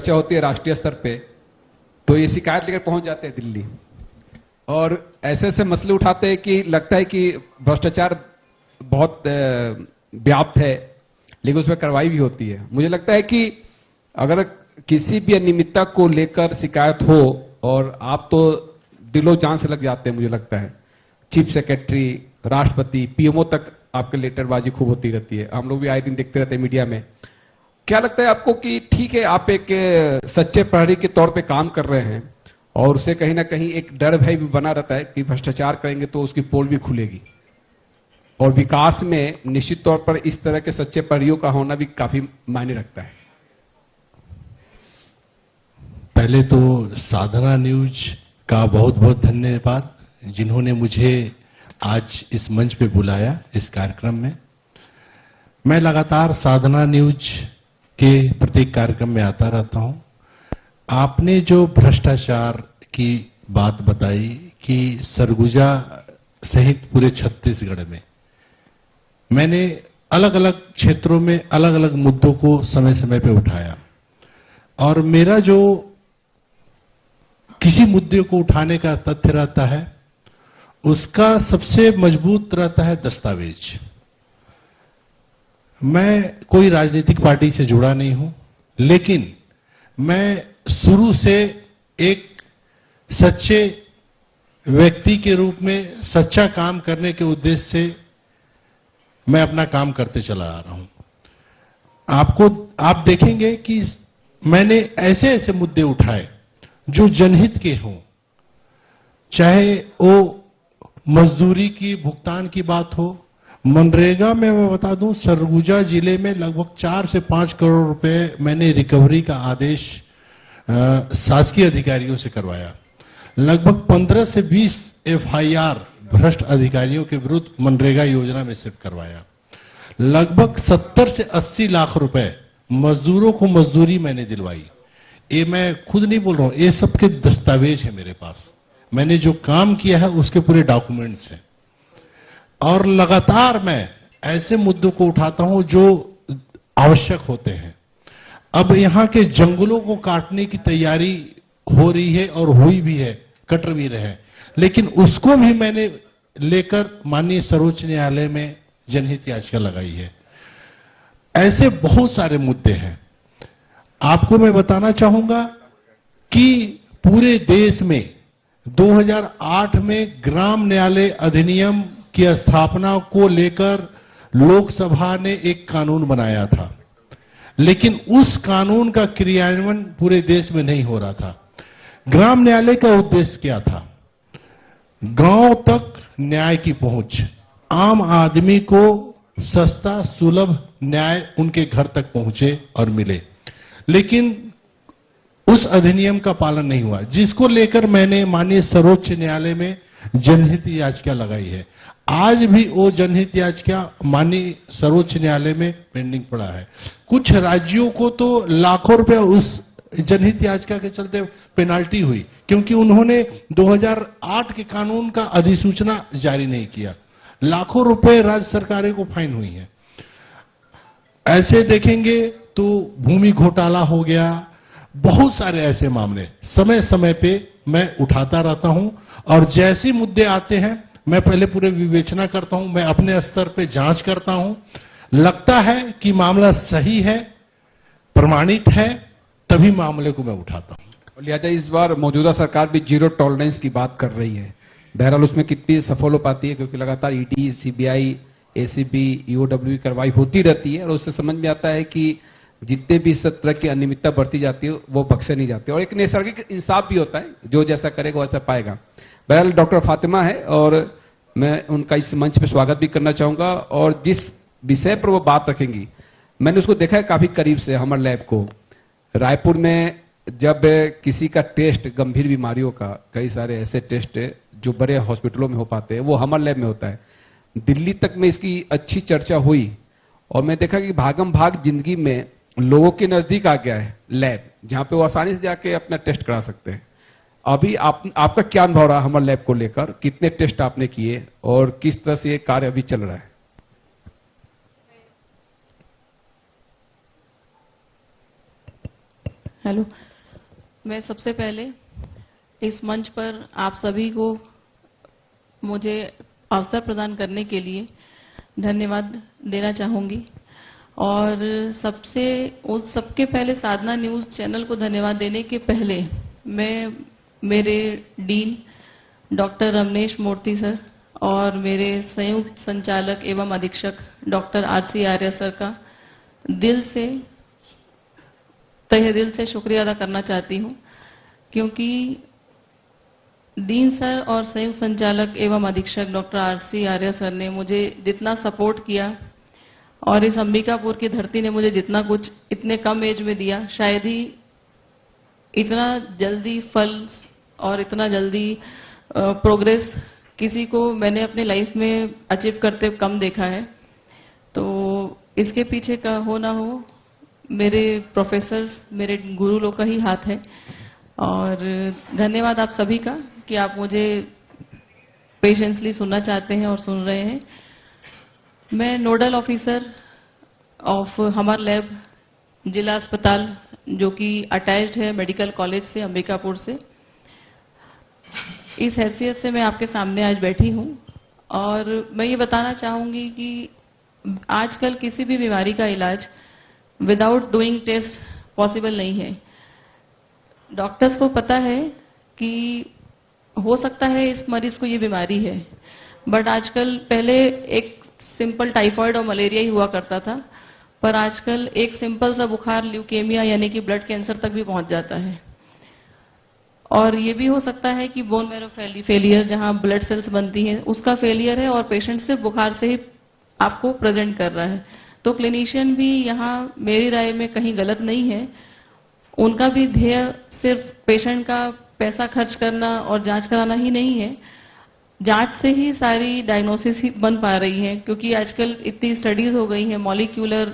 चर्चा होती है राष्ट्रीय स्तर पे, तो ये शिकायत लेकर पहुंच जाते हैं दिल्ली और ऐसे ऐसे मसले उठाते हैं कि लगता है कि भ्रष्टाचार बहुत व्याप्त है, लेकिन उसमें कार्रवाई भी होती है। मुझे लगता है कि अगर किसी भी अनियमितता को लेकर शिकायत हो, और आप तो दिलो जान से लग जाते हैं, मुझे लगता है चीफ सेक्रेटरी, राष्ट्रपति, पीएमओ तक आपके लेटरबाजी खूब होती रहती है, हम लोग भी आए दिन देखते रहते हैं मीडिया में। क्या लगता है आपको कि ठीक है, आप एक सच्चे प्रहरी के तौर पे काम कर रहे हैं और उससे कहीं ना कहीं एक डर भय भी बना रहता है कि भ्रष्टाचार करेंगे तो उसकी पोल भी खुलेगी, और विकास में निश्चित तौर पर इस तरह के सच्चे प्रहरियों का होना भी काफी मायने रखता है। पहले तो साधना न्यूज का बहुत बहुत धन्यवाद, जिन्होंने मुझे आज इस मंच पे बुलाया इस कार्यक्रम में। मैं लगातार साधना न्यूज के प्रत्येक कार्यक्रम में आता रहता हूं। आपने जो भ्रष्टाचार की बात बताई कि सरगुजा सहित पूरे छत्तीसगढ़ में, मैंने अलग अलग क्षेत्रों में अलग अलग मुद्दों को समय समय पे उठाया, और मेरा जो किसी मुद्दे को उठाने का तथ्य रहता है, उसका सबसे मजबूत रहता है दस्तावेज। मैं कोई राजनीतिक पार्टी से जुड़ा नहीं हूं, लेकिन मैं शुरू से एक सच्चे व्यक्ति के रूप में सच्चा काम करने के उद्देश्य से मैं अपना काम करते चला आ रहा हूं। आप देखेंगे कि मैंने ऐसे ऐसे मुद्दे उठाए जो जनहित के हों, चाहे वो मजदूरी की भुगतान की बात हो। मनरेगा में मैं बता दूं, सरगुजा जिले में लगभग 4 से 5 करोड़ रुपए मैंने रिकवरी का आदेश शासकीय अधिकारियों से करवाया। लगभग 15 से 20 एफआईआर भ्रष्ट अधिकारियों के विरुद्ध मनरेगा योजना में सिर्फ करवाया। लगभग 70 से 80 लाख रुपए मजदूरों को मजदूरी मैंने दिलवाई। ये मैं खुद नहीं बोल रहा हूं, ये सबके दस्तावेज है मेरे पास। मैंने जो काम किया है उसके पूरे डॉक्यूमेंट्स हैं, और लगातार मैं ऐसे मुद्दों को उठाता हूं जो आवश्यक होते हैं। अब यहां के जंगलों को काटने की तैयारी हो रही है और हुई भी है, कट भी रहे हैं, लेकिन उसको भी मैंने लेकर माननीय सर्वोच्च न्यायालय में जनहित याचिका लगाई है। ऐसे बहुत सारे मुद्दे हैं। आपको मैं बताना चाहूंगा कि पूरे देश में 2008 में ग्राम न्यायालय अधिनियम की स्थापना को लेकर लोकसभा ने एक कानून बनाया था, लेकिन उस कानून का क्रियान्वयन पूरे देश में नहीं हो रहा था। ग्राम न्यायालय का उद्देश्य क्या था? गांव तक न्याय की पहुंच, आम आदमी को सस्ता सुलभ न्याय उनके घर तक पहुंचे और मिले, लेकिन उस अधिनियम का पालन नहीं हुआ, जिसको लेकर मैंने माननीय सर्वोच्च न्यायालय में जनहित याचिका लगाई है। आज भी वो जनहित याचिका माननीय सर्वोच्च न्यायालय में पेंडिंग पड़ा है। कुछ राज्यों को तो लाखों रुपए उस जनहित याचिका के चलते पेनाल्टी हुई, क्योंकि उन्होंने 2008 के कानून का अधिसूचना जारी नहीं किया। लाखों रुपए राज्य सरकारें को फाइन हुई है। ऐसे देखेंगे तो भूमि घोटाला हो गया, बहुत सारे ऐसे मामले समय समय पे मैं उठाता रहता हूं, और जैसे मुद्दे आते हैं मैं पहले पूरे विवेचना करता हूं, मैं अपने स्तर पे जांच करता हूं, लगता है कि मामला सही है, प्रमाणित है, तभी मामले को मैं उठाता हूं। लिहाजा इस बार मौजूदा सरकार भी जीरो टॉलरेंस की बात कर रही है। बहरहाल उसमें कितनी सफल हो पाती है, क्योंकि लगातार ईडी, सीबीआई, एसीबी, ईओडब्ल्यू की कार्रवाई होती रहती है, और उससे समझ में आता है कि जितने भी इस तरह की अनियमितता बढ़ती जाती है वो बख्शे नहीं जाते, और एक नैसर्गिक इंसाफ भी होता है, जो जैसा करेगा वैसा पाएगा। बहरहाल डॉक्टर फातिमा है, और मैं उनका इस मंच पे स्वागत भी करना चाहूंगा, और जिस विषय पर वो बात रखेंगी, मैंने उसको देखा है काफी करीब से, हमर लैब को। रायपुर में जब किसी का टेस्ट गंभीर बीमारियों का, कई सारे ऐसे टेस्ट जो बड़े हॉस्पिटलों में हो पाते हैं, वो हमर लैब में होता है। दिल्ली तक में इसकी अच्छी चर्चा हुई, और मैं देखा कि भागम भाग जिंदगी में लोगों के नजदीक आ गया है लैब, जहां पे वो आसानी से जाके अपना टेस्ट करा सकते हैं। अभी आपका क्या अनुभव रहा हमर लैब को लेकर? कितने टेस्ट आपने किए और किस तरह से ये कार्य अभी चल रहा है? हेलो। मैं सबसे पहले इस मंच पर आप सभी को मुझे अवसर प्रदान करने के लिए धन्यवाद देना चाहूंगी और सबके पहले साधना न्यूज चैनल को धन्यवाद देने के पहले मैं मेरे डीन डॉक्टर रमनेश मूर्ति सर और मेरे संयुक्त संचालक एवं अधीक्षक डॉक्टर आरसी आर्य सर का तहे दिल से शुक्रिया अदा करना चाहती हूं, क्योंकि डीन सर और संयुक्त संचालक एवं अधीक्षक डॉक्टर आरसी आर्य सर ने मुझे जितना सपोर्ट किया और इस अंबिकापुर की धरती ने मुझे जितना कुछ इतने कम एज में दिया, शायद ही इतना जल्दी फल और इतना जल्दी प्रोग्रेस किसी को मैंने अपने लाइफ में अचीव करते कम देखा है। तो इसके पीछे का हो ना हो मेरे प्रोफेसर्स, मेरे गुरु लोग का ही हाथ है और धन्यवाद आप सभी का कि आप मुझे पेशेंसली सुनना चाहते हैं और सुन रहे हैं। मैं नोडल ऑफिसर ऑफ हमार लैब जिला अस्पताल जो कि अटैच्ड है मेडिकल कॉलेज से अंबिकापुर से, इस हैसियत से मैं आपके सामने आज बैठी हूं और मैं ये बताना चाहूंगी कि आजकल किसी भी बीमारी का इलाज विदाउट डूइंग टेस्ट पॉसिबल नहीं है। डॉक्टर्स को पता है कि हो सकता है इस मरीज को ये बीमारी है, बट आजकल पहले एक सिंपल टाइफाइड और मलेरिया ही हुआ करता था, पर आजकल एक सिंपल सा बुखार ल्यूकेमिया यानी कि ब्लड कैंसर तक भी पहुंच जाता है। और ये भी हो सकता है कि बोन मैरो फेलियर जहां ब्लड सेल्स बनती हैं उसका फेलियर है और पेशेंट सिर्फ बुखार से ही आपको प्रेजेंट कर रहा है। तो क्लिनिशियन भी यहाँ मेरी राय में कहीं गलत नहीं है, उनका भी ध्येय सिर्फ पेशेंट का पैसा खर्च करना और जांच कराना ही नहीं है। जांच से ही सारी डायग्नोसिस ही बन पा रही है, क्योंकि आजकल इतनी स्टडीज हो गई हैं, मॉलिक्यूलर